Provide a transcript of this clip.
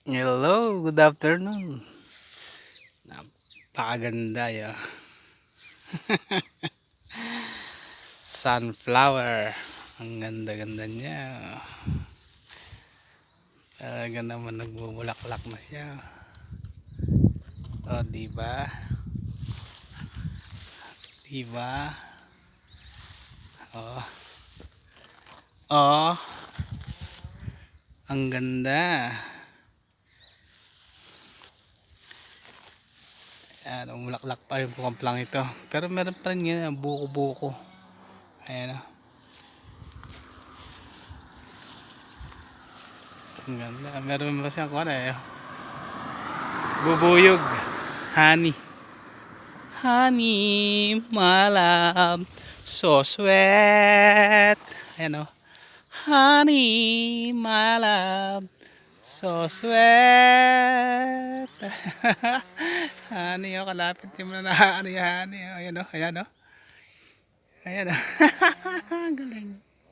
Hello, good afternoon. Napakaganda ya. Sunflower. Ang ganda-ganda niya. Talaga naman nagbubulaklak na siya. O, di ba? Di ba? Oh. Oh, ang ganda. Ayan, umulaklak pa yung bukamplang ito. Pero meron pa rin yan, buko-buko. Ayan o. Ang ganda. Meron pa siyang kung ano eh. Bubuyog. Honey. Honey, my love. So sweet. Ayan o. Honey, my love. So sweet. Honey, oh, kalapit din mo na honey, honey. Ayan o, ayan o. Ayan o. Galing.